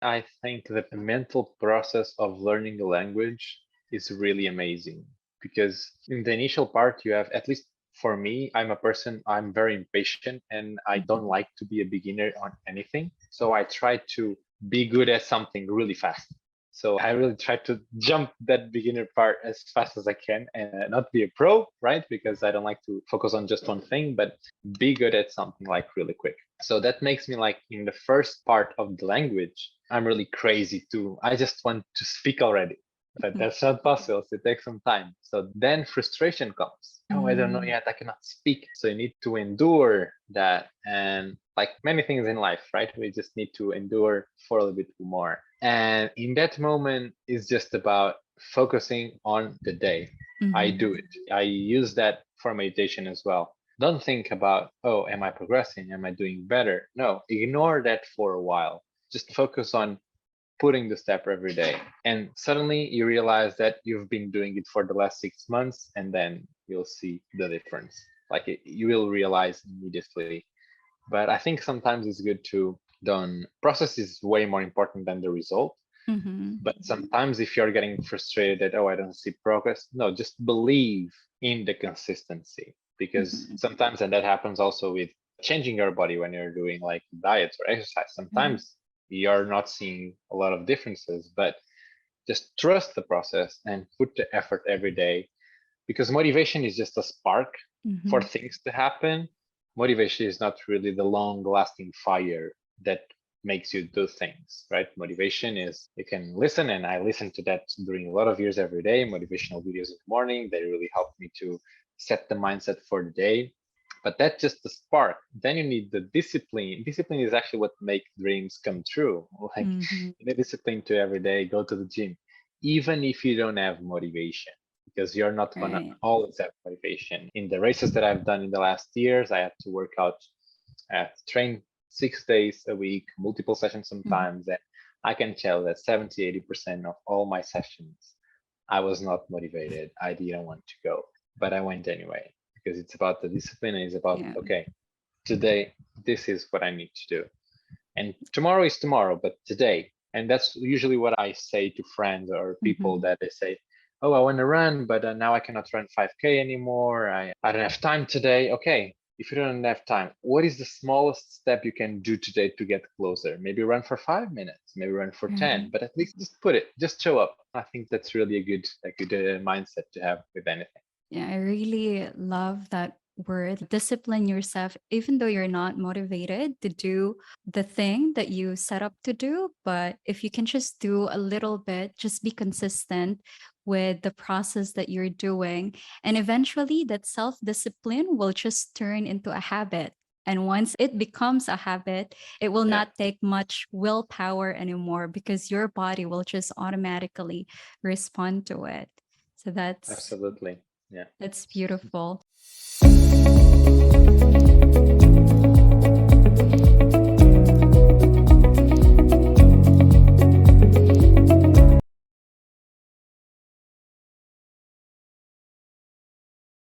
I think that the mental process of learning a language is really amazing because in the initial part, you have, at least for me, I'm very impatient and I don't Mhm. like to be a beginner on anything. So I try to be good at something really fast. So I really try to jump that beginner part as fast as I can and not be a pro, right? Because I don't like to focus on just one thing, but be good at something like really quick. So that makes me like in the first part of the language, I'm really crazy too. I just want to speak already, but that's not possible. So it takes some time. So then frustration comes. Oh, I don't know Mm. yet. I cannot speak. So you need to endure that. And like many things in life, right? We just need to endure for a little bit more. And in that moment, it's just about focusing on the day. I Mhm. do it. I use that for meditation as well. Don't think about, oh, am I progressing? Am I doing better? No, ignore that for a while. Just focus on putting the step every day. And suddenly you realize that you've been doing it for the last 6 months, and then you'll see the difference. Like you will realize immediately. But I think sometimes it's good to don't process is way more important than the result. Mhm. But sometimes if you're getting frustrated that, oh, I don't see progress, no, just believe in the consistency. Because Mhm. sometimes, and that happens also with changing your body when you're doing like diets or exercise, Mhm. sometimes you're not seeing a lot of differences, but just trust the process and put the effort every day because motivation is just a spark for Mhm. things to happen. Motivation is not really the long lasting fire that makes you do things, right? Motivation is you can listen, and I listen to that during a lot of years every day, motivational videos in the morning. They really help me to set the mindset for the day. But that's just the spark. Then you need the discipline. Discipline is actually what makes dreams come true. Like Mhm. you need discipline to every day go to the gym, even if you don't have motivation because you're not going to Right. always have motivation. In the races that I've done in the last years, I had to work out, I had to train 6 days a week, multiple sessions Mhm. sometimes. And I can tell that 70, 80% of all my sessions, I was not motivated. I didn't want to go, but I went anyway because it's about the discipline and it's about, Yeah. okay, today, this is what I need to do. And tomorrow is tomorrow, but today. And that's usually what I say to friends or people Mhm. that they say, oh, I want to run, but now I cannot run 5K anymore. I don't have time today. Okay, if you don't have time, what is the smallest step you can do today to get closer? Maybe run for 5 minutes, maybe run for 10, Right. but at least just put it, just show up. I think that's really a good mindset to have with anything. Yeah, I really love that word. Discipline yourself, even though you're not motivated to do the thing that you set up to do. But if you can just do a little bit, just be consistent with the process that you're doing. And eventually, that self discipline will just turn into a habit. And once it becomes a habit, it will Yeah, not take much willpower anymore because your body will just automatically respond to it. So absolutely. Yeah. that's beautiful.